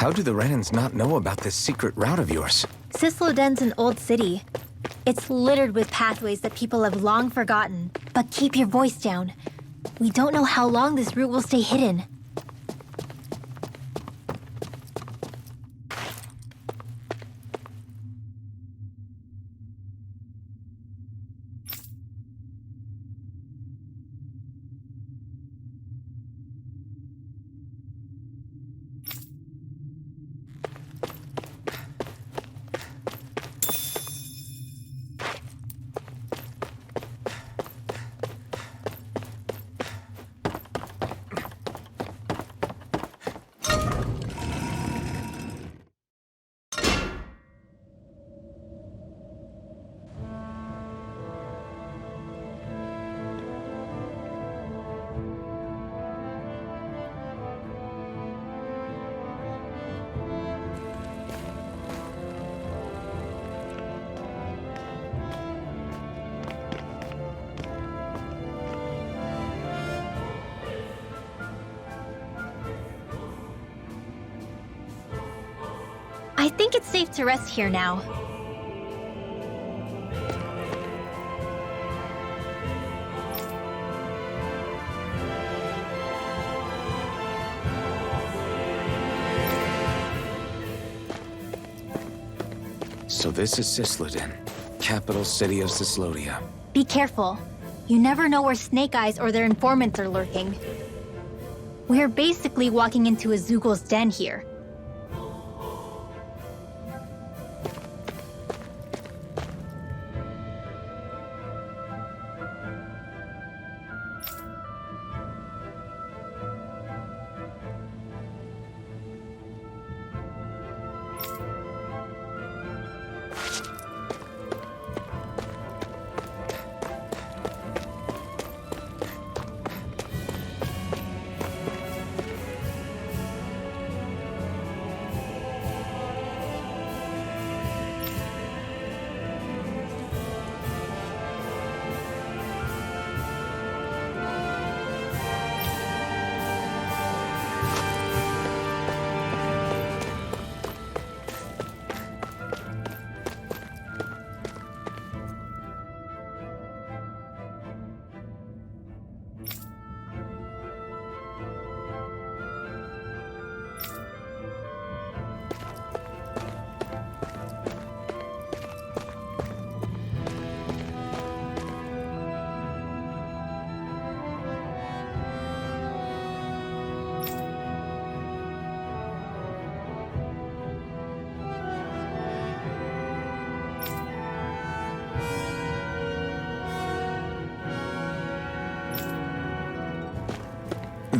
How do the Renans not know about this secret route of yours? Cysloden's an old city. It's littered with pathways that people have long forgotten. But keep your voice down. We don't know how long this route will stay hidden. I think it's safe to rest here now. So this is Cysloden, capital city of Cyslodia. Be careful. You never know where Snake Eyes or their informants are lurking. We're basically walking into a Zoogl's den here.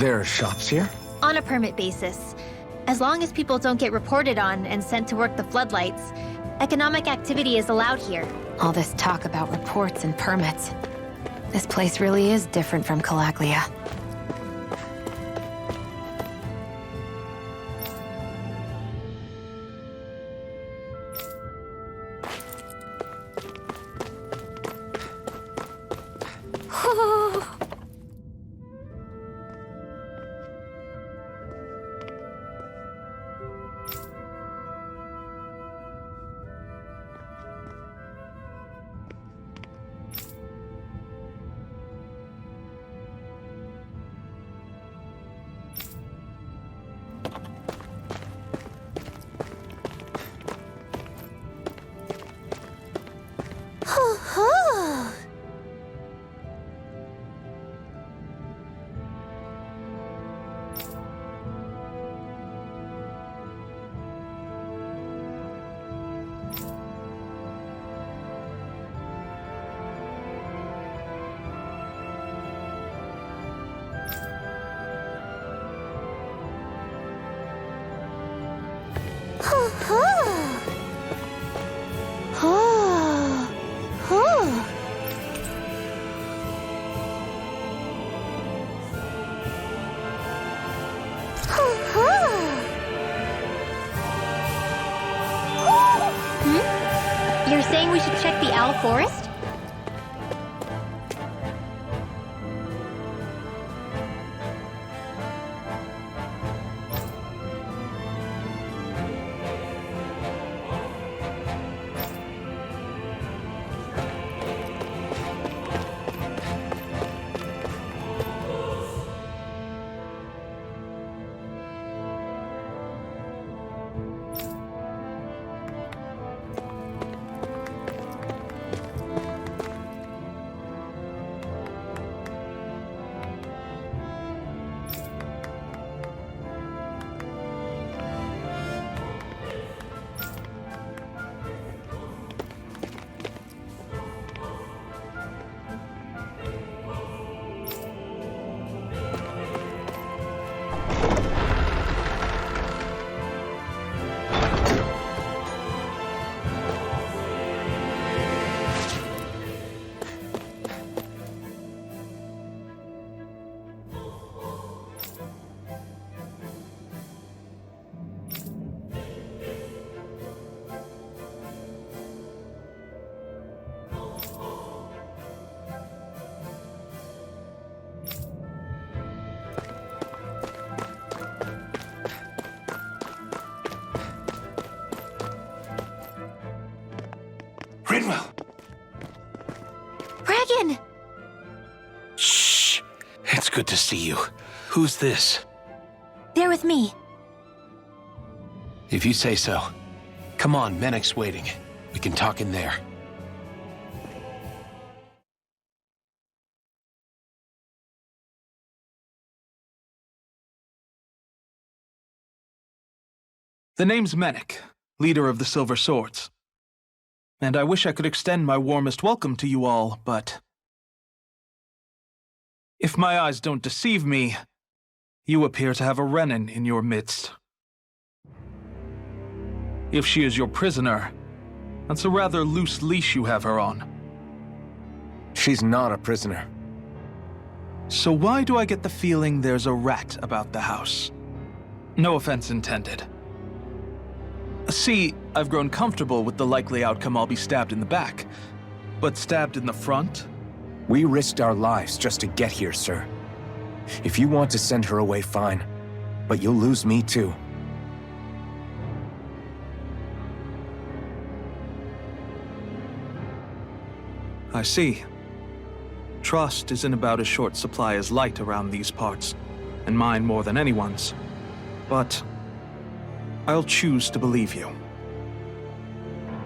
There are shops here? On a permit basis. As long as people don't get reported on and sent to work the floodlights, economic activity is allowed here. All this talk about reports and permits. This place really is different from Calaglia. You're saying we should check the Owl Forest? good to see you. Who's this? They're with me. If you say so. Come on, Menek's waiting. We can talk in there. The name's Menek, leader of the Silver Swords. And I wish I could extend my warmest welcome to you all, but if my eyes don't deceive me, you appear to have a Renin in your midst. If she is your prisoner, that's a rather loose leash you have her on. She's not a prisoner. So why do I get the feeling there's a rat about the house? No offense intended. See, I've grown comfortable with the likely outcome I'll be stabbed in the back. But stabbed in the front? We risked our lives just to get here, sir. If you want to send her away, fine. But you'll lose me too. I see. Trust is in about as short supply as light around these parts, and mine more than anyone's. But I'll choose to believe you.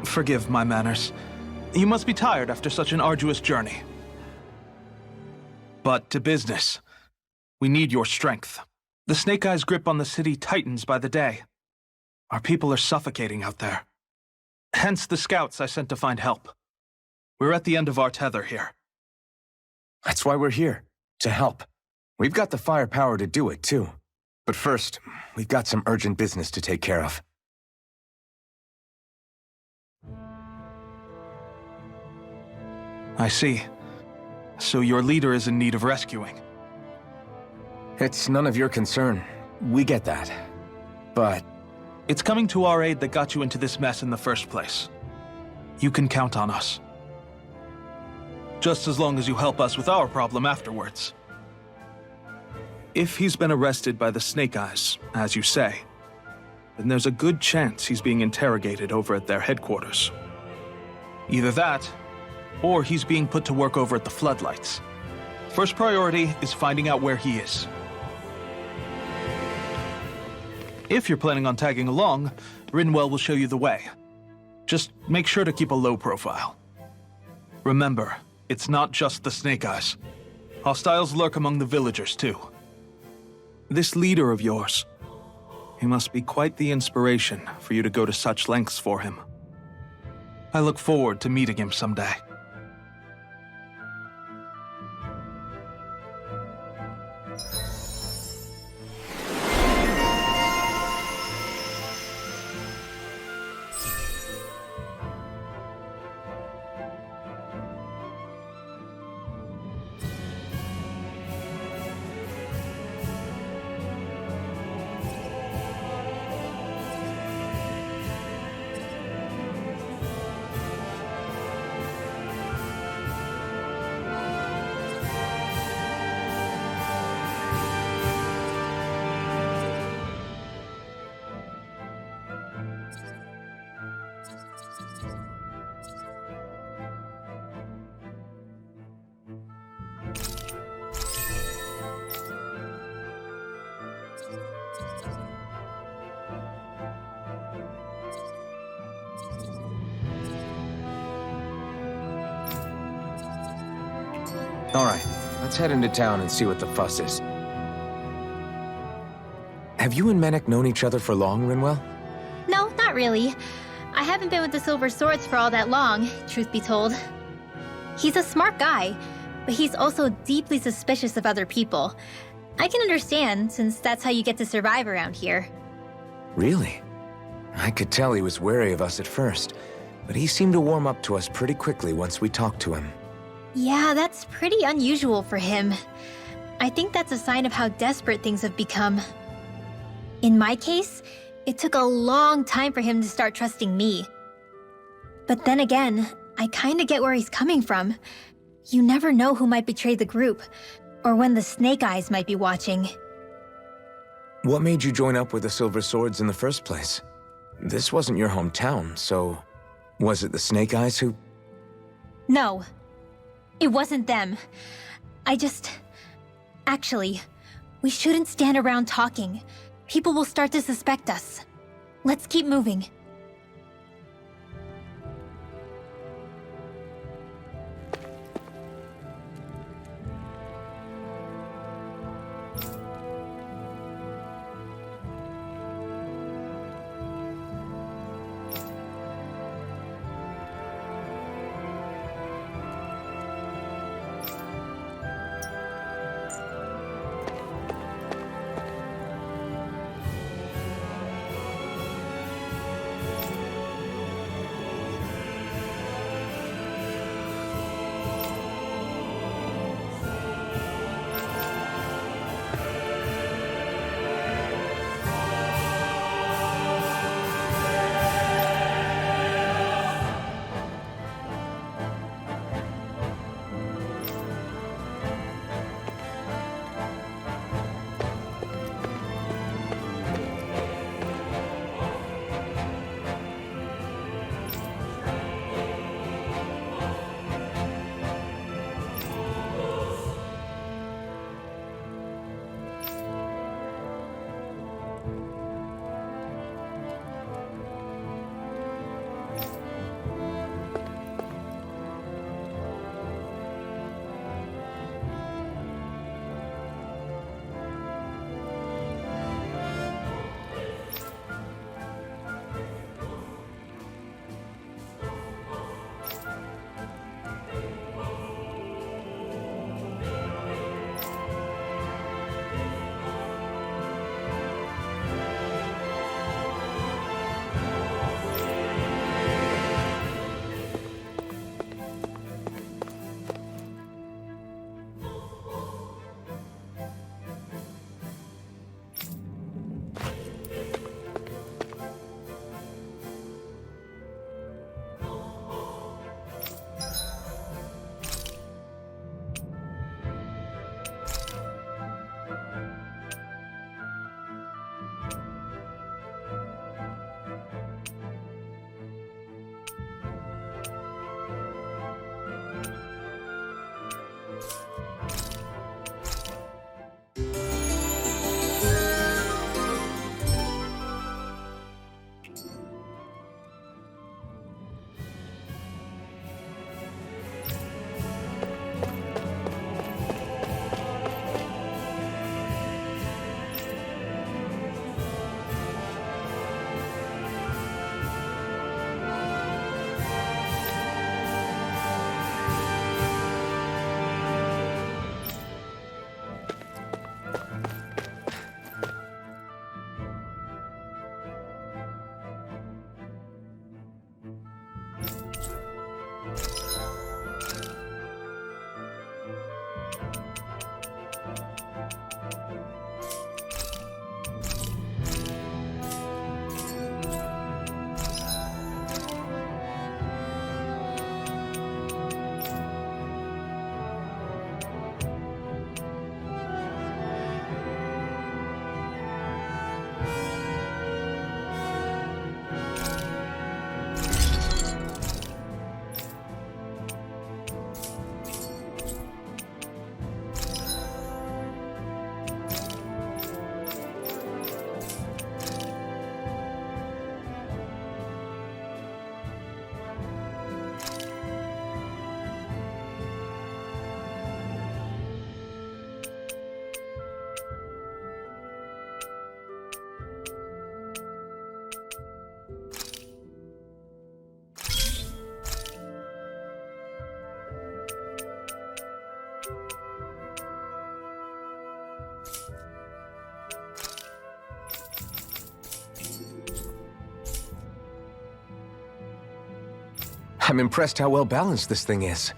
Forgive my manners. You must be tired after such an arduous journey. But to business. We need your strength. The Snake Eyes' grip on the city tightens by the day. Our people are suffocating out there. Hence the scouts I sent to find help. We're at the end of our tether here. That's why we're here, to help. We've got the firepower to do it, too. But first, we've got some urgent business to take care of. I see. So your leader is in need of rescuing. It's none of your concern. We get that. But It's coming to our aid that got you into this mess in the first place. You can count on us. Just as long as you help us with our problem afterwards. If he's been arrested by the Snake Eyes, as you say, then there's a good chance he's being interrogated over at their headquarters. Either that, or he's being put to work over at the Floodlights. First priority is finding out where he is. If you're planning on tagging along, Rinwell will show you the way. Just make sure to keep a low profile. Remember, it's not just the Snake Eyes. Hostiles lurk among the villagers, too. This leader of yours, he must be quite the inspiration for you to go to such lengths for him. I look forward to meeting him someday. all right, let's head into town and see what the fuss is. Have you and Menek known each other for long, Rinwell? No, not really. I haven't been with the Silver Swords for all that long, truth be told. He's a smart guy, but he's also deeply suspicious of other people. I can understand, since that's how you get to survive around here. Really? I could tell he was wary of us at first, but he seemed to warm up to us pretty quickly once we talked to him. Yeah, that's pretty unusual for him. I think that's a sign of how desperate things have become. In my case, it took a long time for him to start trusting me. But then again, I kinda get where he's coming from. You never know who might betray the group, or when the Snake Eyes might be watching. What made you join up with the Silver Swords in the first place? This wasn't your hometown, so was it the Snake Eyes who... No, it wasn't them. Actually, we shouldn't stand around talking. People will start to suspect us. Let's keep moving. I'm impressed how well balanced this thing is.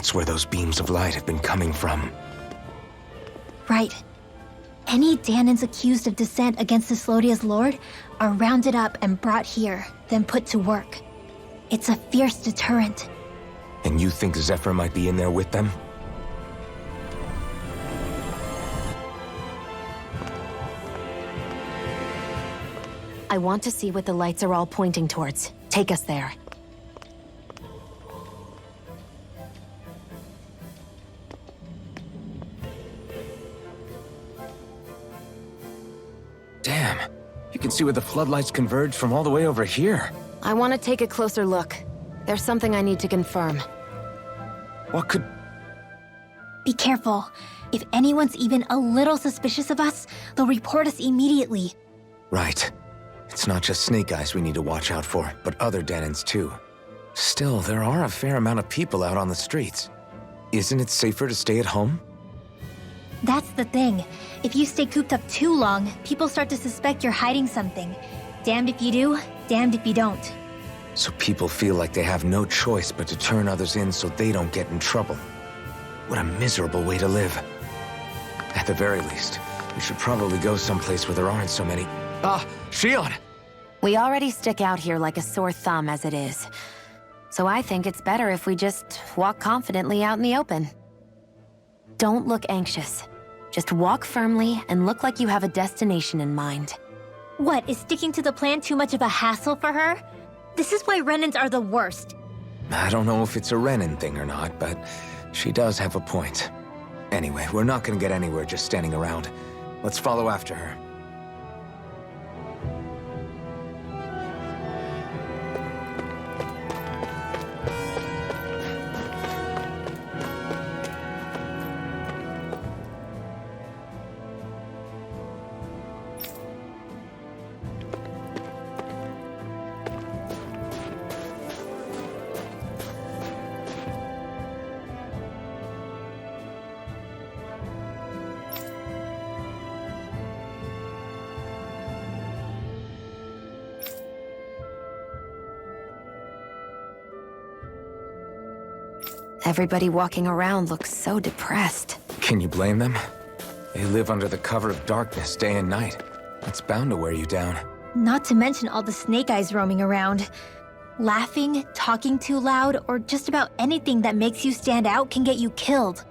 That's where those beams of light have been coming from. Right. Any Danans accused of dissent against Cyslodia's lord are rounded up and brought here, then put to work. It's a fierce deterrent. And you think Zephyr might be in there with them? I want to see what the lights are all pointing towards. Take us there. Damn. You can see where the floodlights converge from all the way over here. I want to take a closer look. There's something I need to confirm. What could... Be careful. If anyone's even a little suspicious of us, they'll report us immediately. Right. It's not just Snake Eyes we need to watch out for, but other Danans too. Still, there are a fair amount of people out on the streets. Isn't it safer to stay at home? That's the thing. If you stay cooped up too long, people start to suspect you're hiding something. Damned if you do, damned if you don't. So people feel like they have no choice but to turn others in so they don't get in trouble. What a miserable way to live. At the very least, we should probably go someplace where there aren't so many... Shion! We already stick out here like a sore thumb as it is. So I think it's better if we just walk confidently out in the open. Don't look anxious. Just walk firmly and look like you have a destination in mind. What, is sticking to the plan too much of a hassle for her? This is why Renans are the worst. I don't know if it's a Renan thing or not, but she does have a point. Anyway, we're not gonna get anywhere just standing around. Let's follow after her. Everybody walking around looks so depressed. Can you blame them? They live under the cover of darkness day and night. That's bound to wear you down. Not to mention all the Snake Eyes roaming around. Laughing, talking too loud, or just about anything that makes you stand out can get you killed.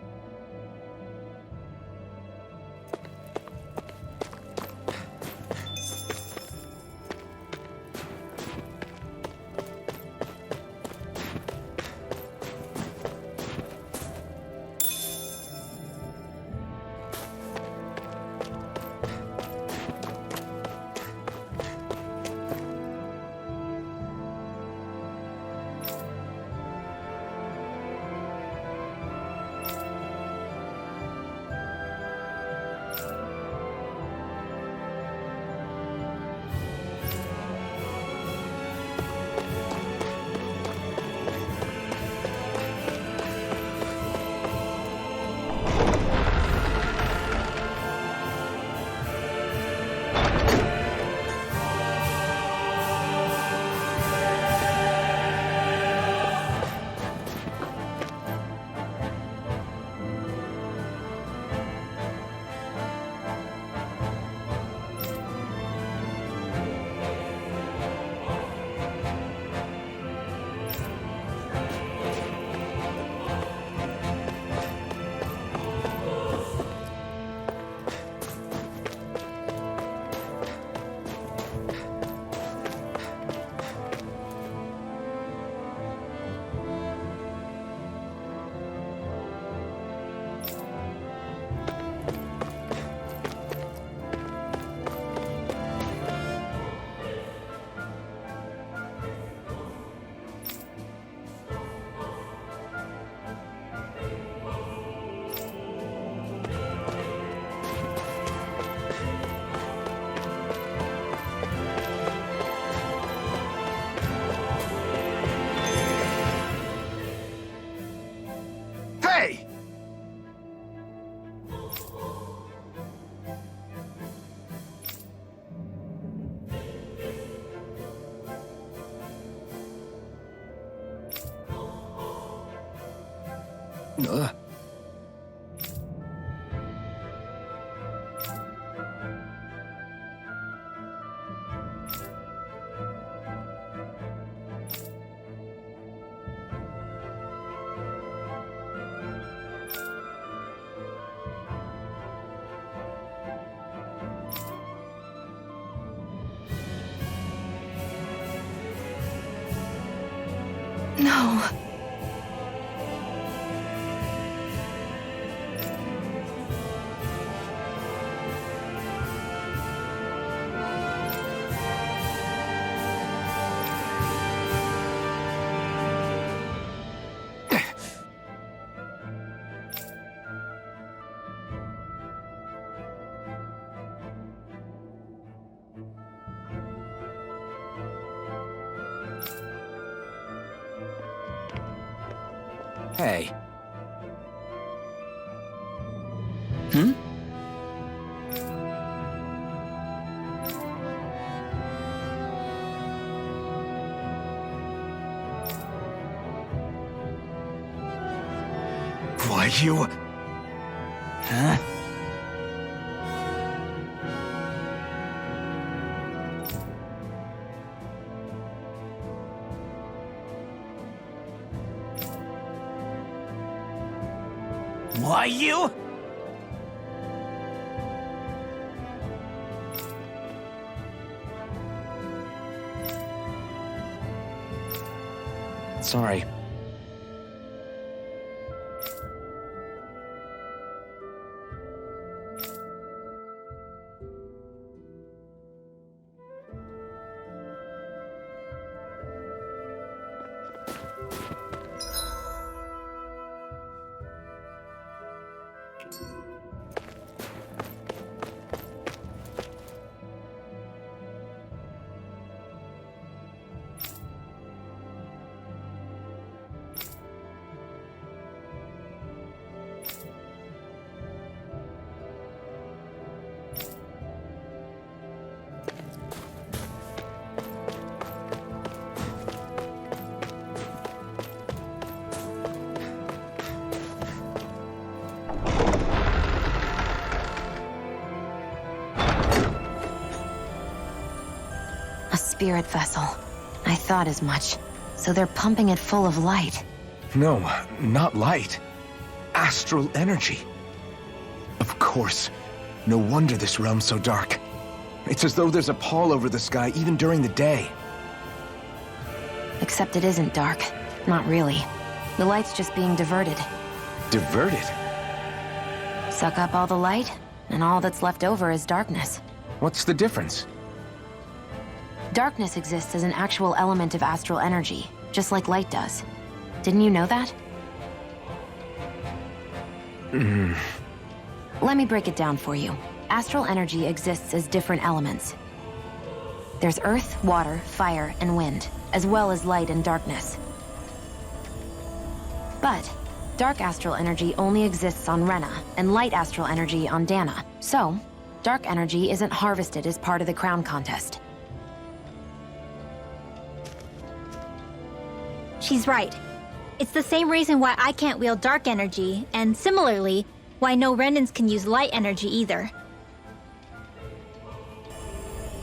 Ugh. No. Hey. Hmm? Why, you... Huh? Why, you... Sorry. A spirit vessel. I thought as much. So they're pumping it full of light. No, not light. Astral energy. Of course. No wonder this realm's so dark. It's as though there's a pall over the sky even during the day. Except it isn't dark. Not really. The light's just being diverted. Diverted? Suck up all the light, and all that's left over is darkness. What's the difference? Darkness exists as an actual element of astral energy, just like light does. Didn't you know that? Let me break it down for you. Astral energy exists as different elements. There's earth, water, fire, and wind, as well as light and darkness. But dark astral energy only exists on Rena, and light astral energy on Dana. So, dark energy isn't harvested as part of the crown contest. She's right. It's the same reason why I can't wield dark energy, and similarly, why no Renans can use light energy either.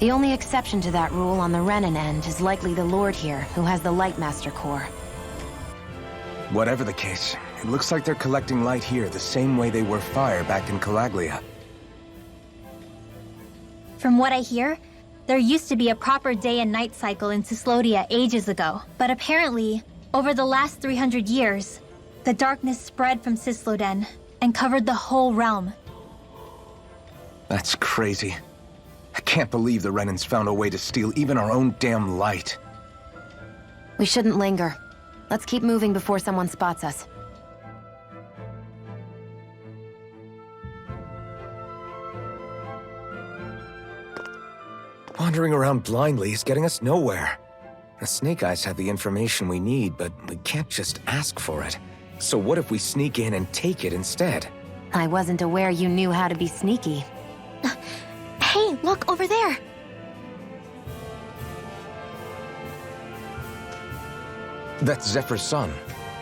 The only exception to that rule on the Renan end is likely the Lord here, who has the Light Master core. Whatever the case, it looks like they're collecting light here the same way they were fire back in Calaglia. From what I hear, there used to be a proper day and night cycle in Cyslodia ages ago, but apparently, over the last 300 years, the darkness spread from Cysloden and covered the whole realm. That's crazy. I can't believe the Renans found a way to steal even our own damn light. We shouldn't linger. Let's keep moving before someone spots us. Wandering around blindly is getting us nowhere. The Snake Eyes have the information we need, but we can't just ask for it. So what if we sneak in and take it instead? I wasn't aware you knew how to be sneaky. Hey, look over there! That's Zephyr's son,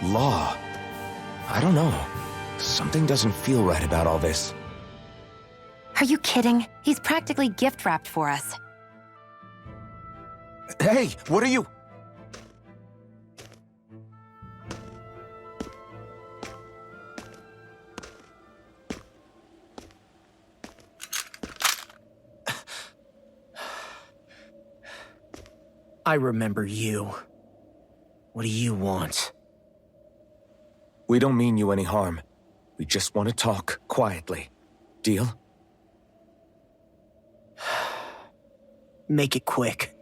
Law. I don't know. Something doesn't feel right about all this. Are you kidding? He's practically gift-wrapped for us. Hey, what are you... I remember you. What do you want? We don't mean you any harm. We just want to talk quietly. Deal? Make it quick.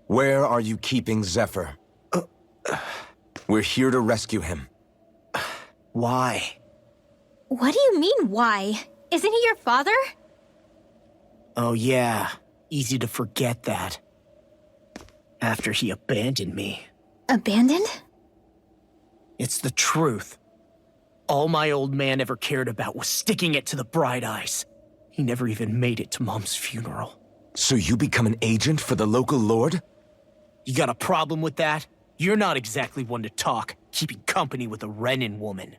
Where are you keeping Zephyr? We're here to rescue him. Why? What do you mean, why? Isn't he your father? Oh yeah, easy to forget that. After he abandoned me. Abandoned? It's the truth. All my old man ever cared about was sticking it to the Bright Eyes. He never even made it to Mom's funeral. So you become an agent for the local lord? You got a problem with that? You're not exactly one to talk, keeping company with a Renin woman.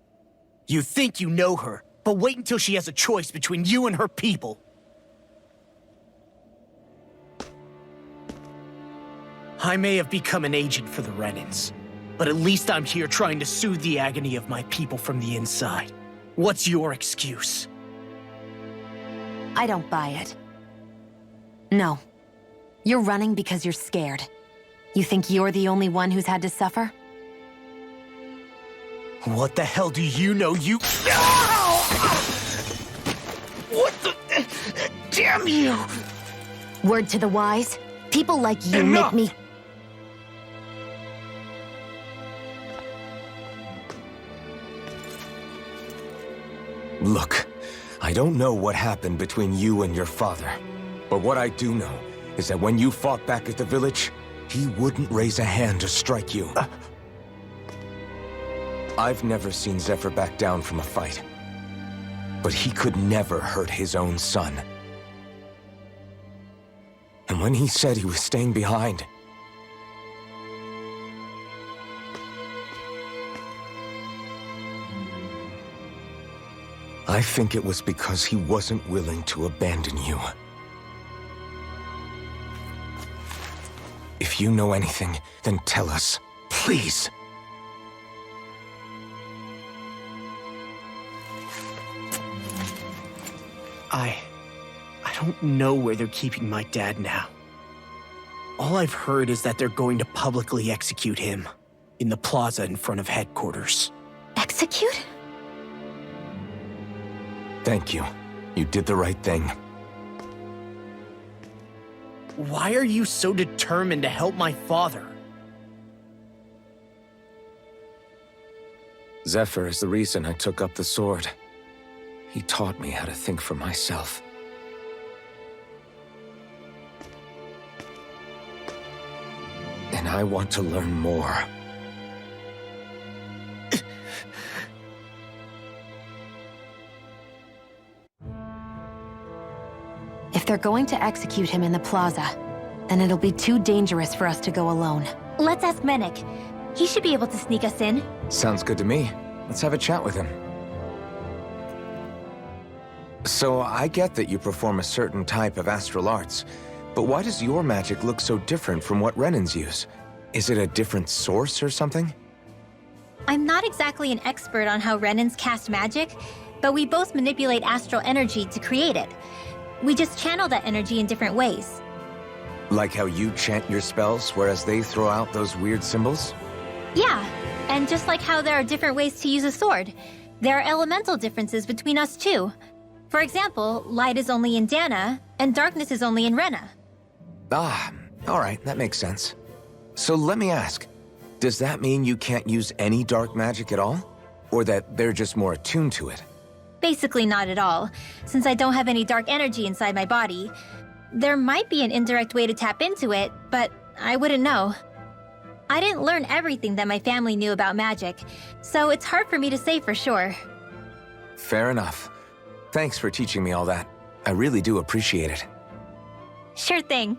You think you know her, but wait until she has a choice between you and her people. I may have become an agent for the Renins, but at least I'm here trying to soothe the agony of my people from the inside. What's your excuse? I don't buy it. No. You're running because you're scared. You think you're the only one who's had to suffer? What the hell do you know, you— What the— Damn you! Word to the wise, people like you Enough! make me— Look, I don't know what happened between you and your father. But what I do know is that when you fought back at the village, he wouldn't raise a hand to strike you. I've never seen Zephyr back down from a fight. But he could never hurt his own son. And when he said he was staying behind, I think it was because he wasn't willing to abandon you. If you know anything, then tell us, please. I don't know where they're keeping my dad now. All I've heard is that they're going to publicly execute him in the plaza in front of headquarters. Execute? Thank you. You did the right thing. Why are you so determined to help my father? Zephyr is the reason I took up the sword. He taught me how to think for myself. And I want to learn more. If they're going to execute him in the plaza, then it'll be too dangerous for us to go alone. Let's ask Menik. He should be able to sneak us in. Sounds good to me. Let's have a chat with him. So, I get that you perform a certain type of astral arts, but why does your magic look so different from what Renins use? Is it a different source or something? I'm not exactly an expert on how Renins cast magic, but we both manipulate astral energy to create it. We just channel that energy in different ways. Like how you chant your spells, whereas they throw out those weird symbols? Yeah, and just like how there are different ways to use a sword, there are elemental differences between us too. For example, light is only in Dana, and darkness is only in Rena. Ah, alright, that makes sense. So let me ask, does that mean you can't use any dark magic at all? Or that they're just more attuned to it? Basically not at all, since I don't have any dark energy inside my body. There might be an indirect way to tap into it, but I wouldn't know. I didn't learn everything that my family knew about magic, so it's hard for me to say for sure. Fair enough. Thanks for teaching me all that. I really do appreciate it. Sure thing.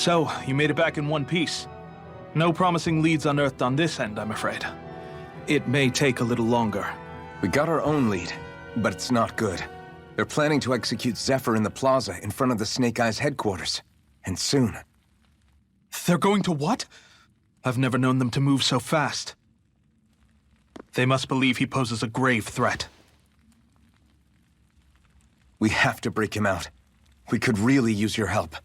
So, you made it back in one piece. No promising leads unearthed on this end, I'm afraid. It may take a little longer. We got our own lead, but it's not good. They're planning to execute Zephyr in the plaza in front of the Snake Eyes headquarters. And soon. They're going to what? I've never known them to move so fast. They must believe he poses a grave threat. We have to break him out. We could really use your help.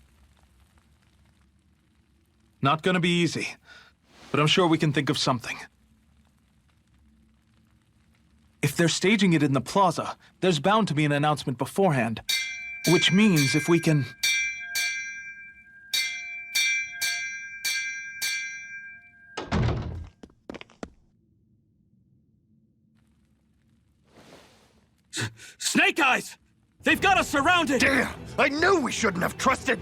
Not gonna be easy, but I'm sure we can think of something. If they're staging it in the plaza, there's bound to be an announcement beforehand. Which means if we can... Snake Eyes! They've got us surrounded! Damn! I knew we shouldn't have trusted!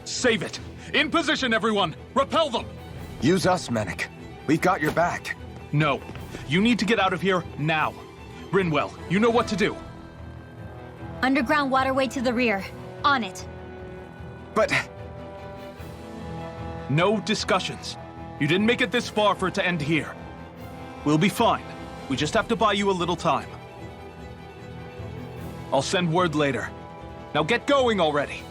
Save it! In position, everyone! Repel them! Use us, Medic. We've got your back. No. You need to get out of here now. Rinwell, you know what to do. Underground waterway to the rear. On it. But... No discussions. You didn't make it this far for it to end here. We'll be fine. We just have to buy you a little time. I'll send word later. Now get going already!